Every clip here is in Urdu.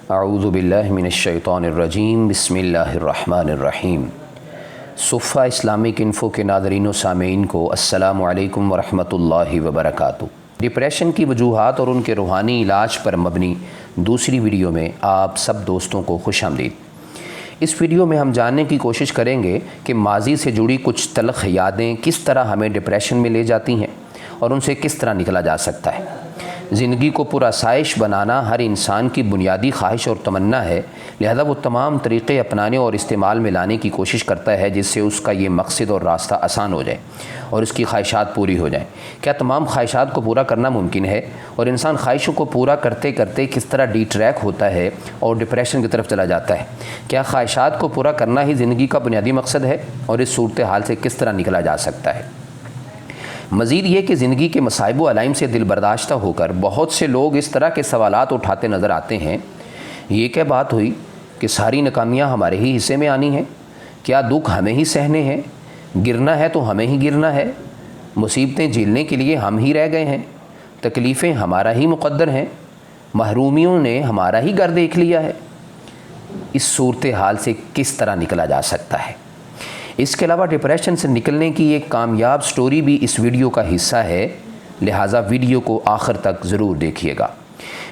اعوذ باللہ من الشیطان الرجیم، بسم اللہ الرحمن الرحیم۔ صفہ اسلامک انفو کے ناظرین و سامعین کو السلام علیکم ورحمۃ اللہ وبرکاتہ۔ ڈپریشن کی وجوہات اور ان کے روحانی علاج پر مبنی دوسری ویڈیو میں آپ سب دوستوں کو خوش آمدید۔ اس ویڈیو میں ہم جاننے کی کوشش کریں گے کہ ماضی سے جڑی کچھ تلخ یادیں کس طرح ہمیں ڈپریشن میں لے جاتی ہیں اور ان سے کس طرح نکلا جا سکتا ہے۔ زندگی کو پرآسائش بنانا ہر انسان کی بنیادی خواہش اور تمنا ہے، لہذا وہ تمام طریقے اپنانے اور استعمال میں لانے کی کوشش کرتا ہے جس سے اس کا یہ مقصد اور راستہ آسان ہو جائے اور اس کی خواہشات پوری ہو جائیں۔ کیا تمام خواہشات کو پورا کرنا ممکن ہے؟ اور انسان خواہشوں کو پورا کرتے کرتے کس طرح ڈی ٹریک ہوتا ہے اور ڈپریشن کی طرف چلا جاتا ہے؟ کیا خواہشات کو پورا کرنا ہی زندگی کا بنیادی مقصد ہے اور اس صورتحال سے کس طرح نکلا جا سکتا ہے؟ مزید یہ کہ زندگی کے مصائب و علائم سے دل برداشتہ ہو کر بہت سے لوگ اس طرح کے سوالات اٹھاتے نظر آتے ہیں۔ یہ کیا بات ہوئی کہ ساری ناکامیاں ہمارے ہی حصے میں آنی ہیں؟ کیا دکھ ہمیں ہی سہنے ہیں؟ گرنا ہے تو ہمیں ہی گرنا ہے؟ مصیبتیں جھیلنے کے لیے ہم ہی رہ گئے ہیں؟ تکلیفیں ہمارا ہی مقدر ہیں؟ محرومیوں نے ہمارا ہی گھر دیکھ لیا ہے؟ اس صورتحال سے کس طرح نکلا جا سکتا ہے؟ اس کے علاوہ ڈپریشن سے نکلنے کی ایک کامیاب سٹوری بھی اس ویڈیو کا حصہ ہے، لہٰذا ویڈیو کو آخر تک ضرور دیکھیے گا۔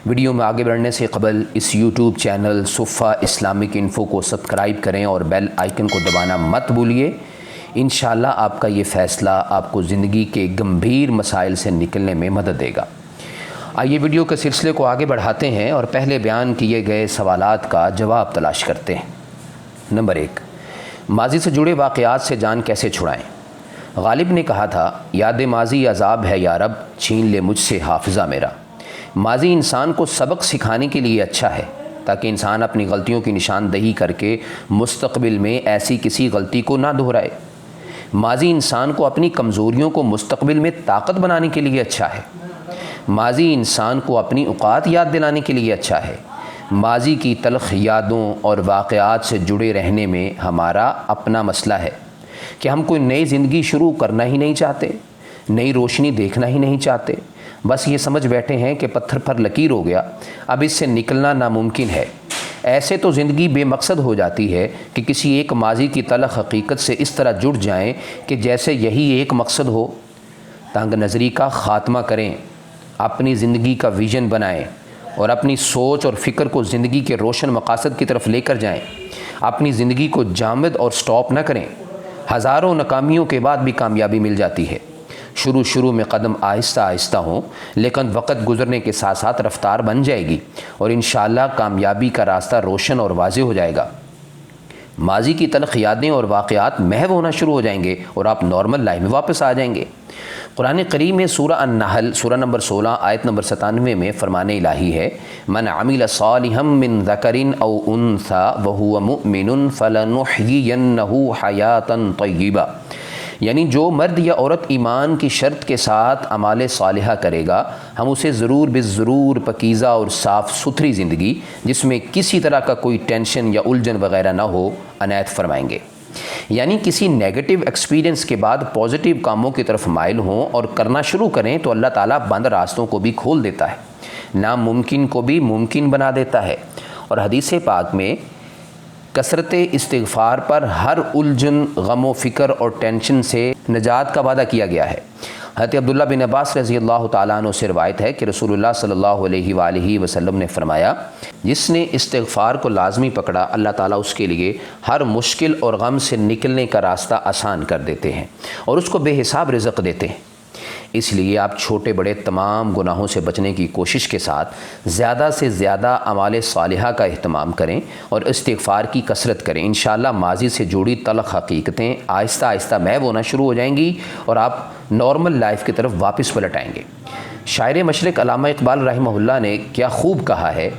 ویڈیو میں آگے بڑھنے سے قبل اس یوٹیوب چینل صفہ اسلامک انفو کو سبسکرائب کریں اور بیل آئیکن کو دبانا مت بھولیے۔ انشاءاللہ آپ کا یہ فیصلہ آپ کو زندگی کے گمبھیر مسائل سے نکلنے میں مدد دے گا۔ آئیے ویڈیو کے سلسلے کو آگے بڑھاتے ہیں اور پہلے بیان کیے گئے سوالات کا جواب تلاش کرتے ہیں۔ نمبر 1، ماضی سے جڑے واقعات سے جان کیسے چھڑائیں؟ غالب نے کہا تھا، یاد ماضی عذاب ہے یا رب، چھین لے مجھ سے حافظہ میرا۔ ماضی انسان کو سبق سکھانے کے لیے اچھا ہے تاکہ انسان اپنی غلطیوں کی نشاندہی کر کے مستقبل میں ایسی کسی غلطی کو نہ دہرائے۔ ماضی انسان کو اپنی کمزوریوں کو مستقبل میں طاقت بنانے کے لیے اچھا ہے۔ ماضی انسان کو اپنی اوقات یاد دلانے کے لیے اچھا ہے۔ ماضی کی تلخ یادوں اور واقعات سے جڑے رہنے میں ہمارا اپنا مسئلہ ہے کہ ہم کوئی نئی زندگی شروع کرنا ہی نہیں چاہتے، نئی روشنی دیکھنا ہی نہیں چاہتے، بس یہ سمجھ بیٹھے ہیں کہ پتھر پر لکیر ہو گیا، اب اس سے نکلنا ناممکن ہے۔ ایسے تو زندگی بے مقصد ہو جاتی ہے کہ کسی ایک ماضی کی تلخ حقیقت سے اس طرح جڑ جائیں کہ جیسے یہی ایک مقصد ہو۔ تنگ نظری کا خاتمہ کریں، اپنی زندگی کا ویژن بنائیں اور اپنی سوچ اور فکر کو زندگی کے روشن مقاصد کی طرف لے کر جائیں۔ اپنی زندگی کو جامد اور سٹاپ نہ کریں۔ ہزاروں ناکامیوں کے بعد بھی کامیابی مل جاتی ہے۔ شروع میں قدم آہستہ آہستہ ہوں، لیکن وقت گزرنے کے ساتھ ساتھ رفتار بن جائے گی اور انشاءاللہ کامیابی کا راستہ روشن اور واضح ہو جائے گا۔ ماضی کی تلخ یادیں اور واقعات محو ہونا شروع ہو جائیں گے اور آپ نارمل لائف میں واپس آ جائیں گے۔ قرآن کریم میں سورہ النحل سورہ نمبر 16 آیت نمبر 97 میں فرمان الہی ہے، من عمل صالحا من ذکر او انثی وہو مؤمن فلنحیینہ حیاتا طیبہ، یعنی جو مرد یا عورت ایمان کی شرط کے ساتھ اعمال صالحہ کرے گا، ہم اسے ضرور بالضرور پاکیزہ اور صاف ستھری زندگی جس میں کسی طرح کا کوئی ٹینشن یا الجھن وغیرہ نہ ہو عنایت فرمائیں گے۔ یعنی کسی نیگیٹو ایکسپیرینس کے بعد پازیٹیو کاموں کی طرف مائل ہوں اور کرنا شروع کریں تو اللہ تعالیٰ بند راستوں کو بھی کھول دیتا ہے، ناممکن کو بھی ممکن بنا دیتا ہے۔ اور حدیث پاک میں کثرت استغفار پر ہر الجھن، غم و فکر اور ٹینشن سے نجات کا وعدہ کیا گیا ہے۔ حضرت عبداللہ بن عباس رضی اللہ تعالیٰ عنہ سے روایت ہے کہ رسول اللہ صلی اللہ علیہ وآلہ وسلم نے فرمایا، جس نے استغفار کو لازمی پکڑا، اللہ تعالیٰ اس کے لیے ہر مشکل اور غم سے نکلنے کا راستہ آسان کر دیتے ہیں اور اس کو بے حساب رزق دیتے ہیں۔ اس لیے آپ چھوٹے بڑے تمام گناہوں سے بچنے کی کوشش کے ساتھ زیادہ سے زیادہ اعمال صالحہ کا اہتمام کریں اور استغفار کی کثرت کریں۔ انشاءاللہ ماضی سے جڑی تلخ حقیقتیں آہستہ آہستہ محو ہونا شروع ہو جائیں گی اور آپ نارمل لائف کی طرف واپس پلٹ آئیں گے۔ شاعر مشرق علامہ اقبال رحمہ اللہ نے کیا خوب کہا ہے،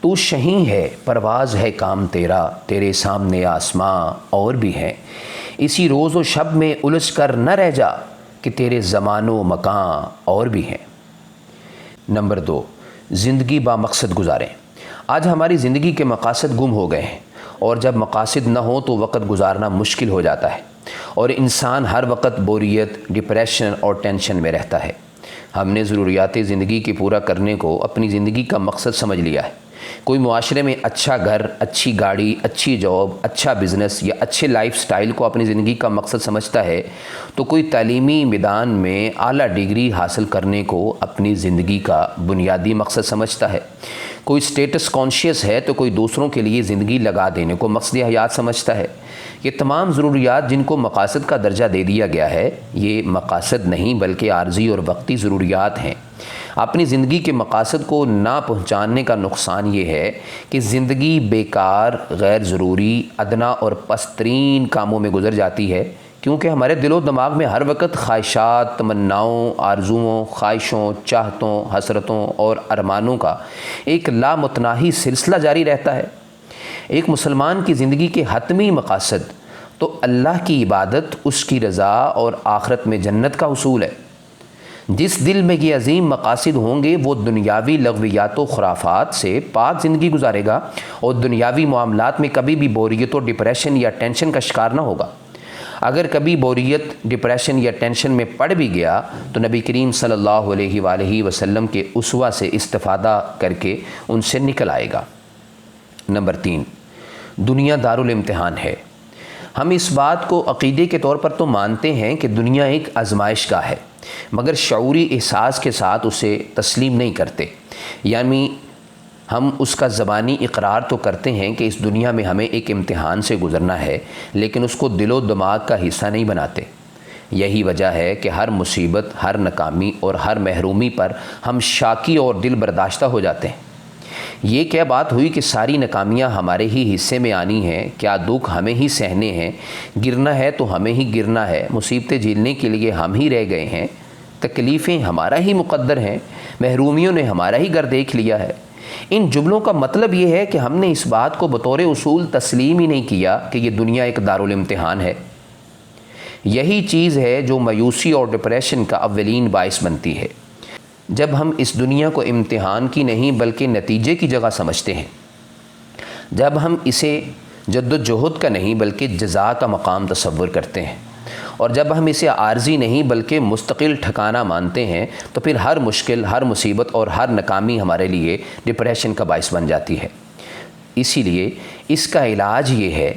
تو شہیں ہے پرواز ہے کام تیرا، تیرے سامنے آسماں اور بھی ہیں، اسی روز و شب میں الجھ کر نہ رہ جا کہ تیرے زمان و مکان اور بھی ہیں۔ نمبر 2، زندگی با مقصد گزاریں۔ آج ہماری زندگی کے مقاصد گم ہو گئے ہیں اور جب مقاصد نہ ہوں تو وقت گزارنا مشکل ہو جاتا ہے اور انسان ہر وقت بوریت، ڈپریشن اور ٹینشن میں رہتا ہے۔ ہم نے ضروریات زندگی کی پورا کرنے کو اپنی زندگی کا مقصد سمجھ لیا ہے، کوئی معاشرے میں اچھا گھر، اچھی گاڑی، اچھی جاب، اچھا بزنس یا اچھے لائف سٹائل کو اپنی زندگی کا مقصد سمجھتا ہے تو کوئی تعلیمی میدان میں اعلیٰ ڈگری حاصل کرنے کو اپنی زندگی کا بنیادی مقصد سمجھتا ہے، کوئی اسٹیٹس کانشیس ہے تو کوئی دوسروں کے لیے زندگی لگا دینے کو مقصد حیات سمجھتا ہے۔ یہ تمام ضروریات جن کو مقاصد کا درجہ دے دیا گیا ہے، یہ مقاصد نہیں بلکہ عارضی اور وقتی ضروریات ہیں۔ اپنی زندگی کے مقاصد کو نہ پہنچانے کا نقصان یہ ہے کہ زندگی بیکار، غیر ضروری، ادنا اور پست ترین کاموں میں گزر جاتی ہے، کیونکہ ہمارے دل و دماغ میں ہر وقت خواہشات، تمناؤں، آرزوؤں، خواہشوں، چاہتوں، حسرتوں اور ارمانوں کا ایک لامتناہی سلسلہ جاری رہتا ہے۔ ایک مسلمان کی زندگی کے حتمی مقاصد تو اللہ کی عبادت، اس کی رضا اور آخرت میں جنت کا حصول ہے۔ جس دل میں یہ عظیم مقاصد ہوں گے وہ دنیاوی لغویات و خرافات سے پاک زندگی گزارے گا اور دنیاوی معاملات میں کبھی بھی بوریت و ڈپریشن یا ٹینشن کا شکار نہ ہوگا۔ اگر کبھی بوریت، ڈپریشن یا ٹینشن میں پڑ بھی گیا تو نبی کریم صلی اللہ علیہ وآلہ وسلم کے اسوہ سے استفادہ کر کے ان سے نکل آئے گا۔ نمبر 3، دنیا دارالامتحان ہے۔ ہم اس بات کو عقیدے کے طور پر تو مانتے ہیں کہ دنیا ایک آزمائش گاہ ہے، مگر شعوری احساس کے ساتھ اسے تسلیم نہیں کرتے، یعنی ہم اس کا زبانی اقرار تو کرتے ہیں کہ اس دنیا میں ہمیں ایک امتحان سے گزرنا ہے، لیکن اس کو دل و دماغ کا حصہ نہیں بناتے۔ یہی وجہ ہے کہ ہر مصیبت، ہر ناکامی اور ہر محرومی پر ہم شاکی اور دل برداشتہ ہو جاتے ہیں۔ یہ کیا بات ہوئی کہ ساری ناکامیاں ہمارے ہی حصے میں آنی ہیں؟ کیا دکھ ہمیں ہی سہنے ہیں؟ گرنا ہے تو ہمیں ہی گرنا ہے، مصیبتیں جھیلنے کے لیے ہم ہی رہ گئے ہیں، تکلیفیں ہمارا ہی مقدر ہیں، محرومیوں نے ہمارا ہی گھر دیکھ لیا ہے۔ ان جملوں کا مطلب یہ ہے کہ ہم نے اس بات کو بطور اصول تسلیم ہی نہیں کیا کہ یہ دنیا ایک دارالامتحان ہے۔ یہی چیز ہے جو مایوسی اور ڈپریشن کا اولین باعث بنتی ہے۔ جب ہم اس دنیا کو امتحان کی نہیں بلکہ نتیجے کی جگہ سمجھتے ہیں، جب ہم اسے جد و جہد کا نہیں بلکہ جزا کا مقام تصور کرتے ہیں، اور جب ہم اسے عارضی نہیں بلکہ مستقل ٹھکانہ مانتے ہیں، تو پھر ہر مشکل، ہر مصیبت اور ہر ناکامی ہمارے لیے ڈپریشن کا باعث بن جاتی ہے۔ اسی لیے اس کا علاج یہ ہے،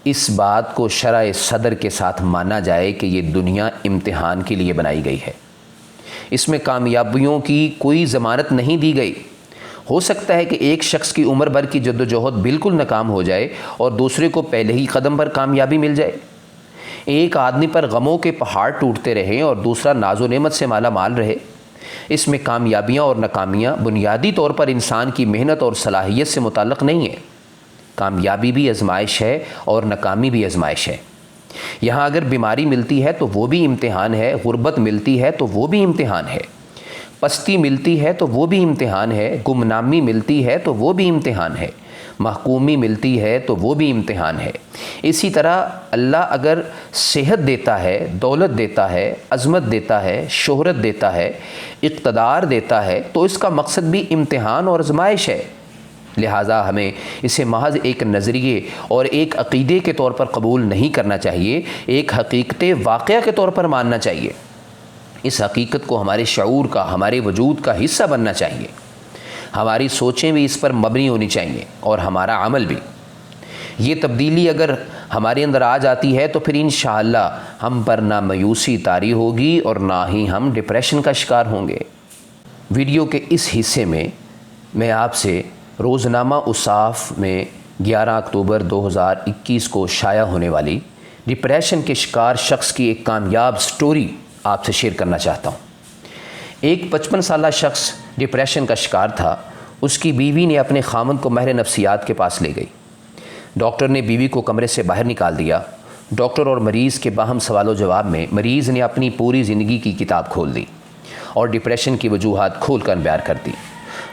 اس بات کو شرح صدر کے ساتھ مانا جائے کہ یہ دنیا امتحان کے لیے بنائی گئی ہے۔ اس میں کامیابیوں کی کوئی ضمانت نہیں دی گئی۔ ہو سکتا ہے کہ ایک شخص کی عمر بھر کی جد و جہد بالکل ناکام ہو جائے اور دوسرے کو پہلے ہی قدم پر کامیابی مل جائے۔ ایک آدمی پر غموں کے پہاڑ ٹوٹتے رہیں اور دوسرا ناز و نعمت سے مالا مال رہے۔ اس میں کامیابیاں اور ناکامیاں بنیادی طور پر انسان کی محنت اور صلاحیت سے متعلق نہیں ہیں۔ کامیابی بھی آزمائش ہے اور ناکامی بھی آزمائش ہے۔ یہاں اگر بیماری ملتی ہے تو وہ بھی امتحان ہے، غربت ملتی ہے تو وہ بھی امتحان ہے، پستی ملتی ہے تو وہ بھی امتحان ہے، گمنامی ملتی ہے تو وہ بھی امتحان ہے، محکومی ملتی ہے تو وہ بھی امتحان ہے۔ اسی طرح اللہ اگر صحت دیتا ہے، دولت دیتا ہے، عظمت دیتا ہے، شہرت دیتا ہے، اقتدار دیتا ہے تو اس کا مقصد بھی امتحان اور آزمائش ہے۔ لہٰذا ہمیں اسے محض ایک نظریے اور ایک عقیدے کے طور پر قبول نہیں کرنا چاہیے، ایک حقیقت واقعہ کے طور پر ماننا چاہیے۔ اس حقیقت کو ہمارے شعور کا، ہمارے وجود کا حصہ بننا چاہیے۔ ہماری سوچیں بھی اس پر مبنی ہونی چاہیے اور ہمارا عمل بھی۔ یہ تبدیلی اگر ہمارے اندر آ جاتی ہے تو پھر انشاءاللہ ہم پر نہ مایوسی طاری ہوگی اور نہ ہی ہم ڈپریشن کا شکار ہوں گے۔ ویڈیو کے اس حصے میں آپ سے روزنامہ اوصاف میں 11 اکتوبر 2021 کو شائع ہونے والی ڈپریشن کے شکار شخص کی ایک کامیاب سٹوری آپ سے شیئر کرنا چاہتا ہوں۔ ایک 55 سالہ شخص ڈپریشن کا شکار تھا۔ اس کی بیوی نے اپنے خامند کو ماہر نفسیات کے پاس لے گئی۔ ڈاکٹر نے بیوی کو کمرے سے باہر نکال دیا۔ ڈاکٹر اور مریض کے باہم سوال و جواب میں مریض نے اپنی پوری زندگی کی کتاب کھول دی اور ڈپریشن کی وجوہات کھول کر بیان کر دی۔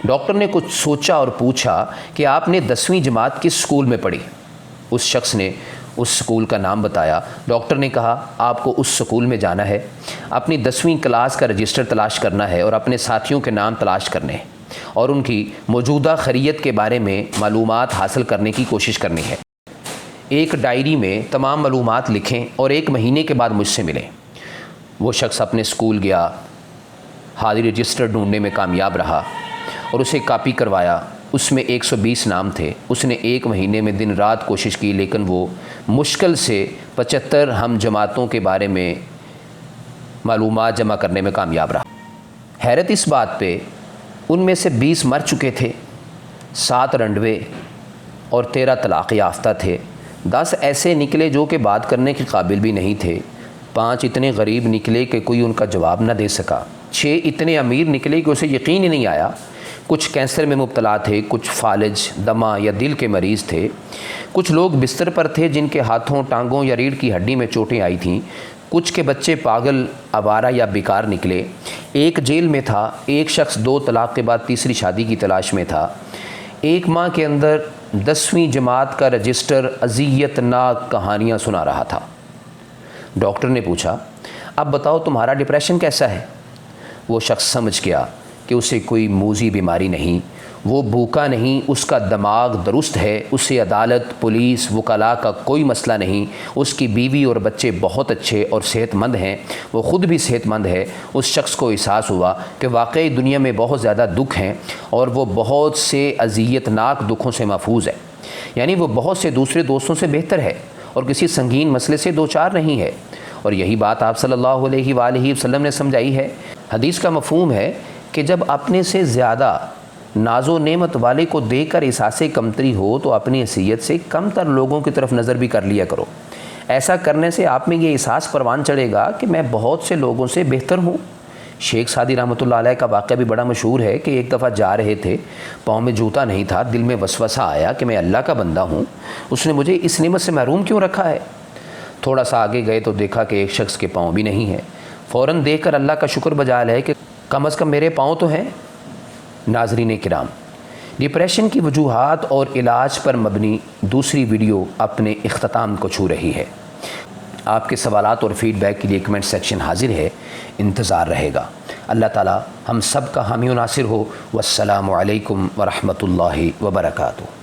ڈاکٹر نے کچھ سوچا اور پوچھا کہ آپ نے 10ویں جماعت کس سکول میں پڑھی؟ اس شخص نے اس سکول کا نام بتایا۔ ڈاکٹر نے کہا آپ کو اس سکول میں جانا ہے، اپنی 10ویں کلاس کا رجسٹر تلاش کرنا ہے اور اپنے ساتھیوں کے نام تلاش کرنے ہیں اور ان کی موجودہ خیریت کے بارے میں معلومات حاصل کرنے کی کوشش کرنی ہے۔ ایک ڈائری میں تمام معلومات لکھیں اور 1 مہینے کے بعد مجھ سے ملیں۔ وہ شخص اپنے سکول گیا، حاضری رجسٹر ڈھونڈنے میں کامیاب رہا اور اسے کاپی کروایا اس میں 120 نام تھے. اس نے 1 مہینے میں دن رات کوشش کی لیکن وہ مشکل سے 75 ہم جماعتوں کے بارے میں معلومات جمع کرنے میں کامیاب رہا. حیرت اس بات پہ ان میں سے 20 مر چکے تھے، 7 رنڈوے اور 13 طلاق یافتہ تھے. 10 ایسے نکلے جو کہ بات کرنے کے قابل بھی نہیں تھے. 5 اتنے غریب نکلے کہ کوئی ان کا جواب نہ دے سکا. 6 اتنے امیر نکلے کہ اسے یقین ہی نہیں آیا. کچھ کینسر میں مبتلا تھے، کچھ فالج، دمہ یا دل کے مریض تھے. کچھ لوگ بستر پر تھے جن کے ہاتھوں، ٹانگوں یا ریڑھ کی ہڈی میں چوٹیں آئی تھیں. کچھ کے بچے پاگل، آوارہ یا بیکار نکلے. ایک جیل میں تھا. ایک شخص 2 طلاق کے بعد تیسری شادی کی تلاش میں تھا. 1 ماہ کے اندر 10ویں جماعت کا رجسٹر اذیت ناک کہانیاں سنا رہا تھا. ڈاکٹر نے پوچھا، اب بتاؤ تمہارا ڈپریشن کیسا ہے؟ وہ شخص سمجھ گیا کہ اسے کوئی موذی بیماری نہیں، وہ بھوکا نہیں، اس کا دماغ درست ہے، اسے عدالت، پولیس، وکلاء کا کوئی مسئلہ نہیں. اس کی بیوی اور بچے بہت اچھے اور صحت مند ہیں، وہ خود بھی صحت مند ہے. اس شخص کو احساس ہوا کہ واقعی دنیا میں بہت زیادہ دکھ ہیں اور وہ بہت سے اذیت ناک دکھوں سے محفوظ ہے. یعنی وہ بہت سے دوسرے دوستوں سے بہتر ہے اور کسی سنگین مسئلے سے دوچار نہیں ہے. اور یہی بات آپ صلی اللہ علیہ وآلہ وسلم نے سمجھائی ہے. حدیث کا مفہوم ہے کہ جب اپنے سے زیادہ ناز و نعمت والے کو دیکھ کر احساس کمتری ہو تو اپنی حیثیت سے کم تر لوگوں کی طرف نظر بھی کر لیا کرو. ایسا کرنے سے آپ میں یہ احساس پروان چڑھے گا کہ میں بہت سے لوگوں سے بہتر ہوں. شیخ سعدی رحمۃ اللہ علیہ کا واقعہ بھی بڑا مشہور ہے کہ ایک دفعہ جا رہے تھے، پاؤں میں جوتا نہیں تھا. دل میں وسوسہ آیا کہ میں اللہ کا بندہ ہوں، اس نے مجھے اس نعمت سے محروم کیوں رکھا ہے؟ تھوڑا سا آگے گئے تو دیکھا کہ ایک شخص کے پاؤں بھی نہیں ہے. فوراً دیکھ کر اللہ کا شکر بجا لے کہ کم از کم میرے پاؤں تو ہیں. ناظرین کرام، ڈپریشن کی وجوہات اور علاج پر مبنی دوسری ویڈیو اپنے اختتام کو چھو رہی ہے. آپ کے سوالات اور فیڈ بیک کے لیے کمنٹ سیکشن حاضر ہے، انتظار رہے گا. اللہ تعالی ہم سب کا حامی و ناصر ہو. والسلام علیکم ورحمۃ اللہ وبرکاتہ.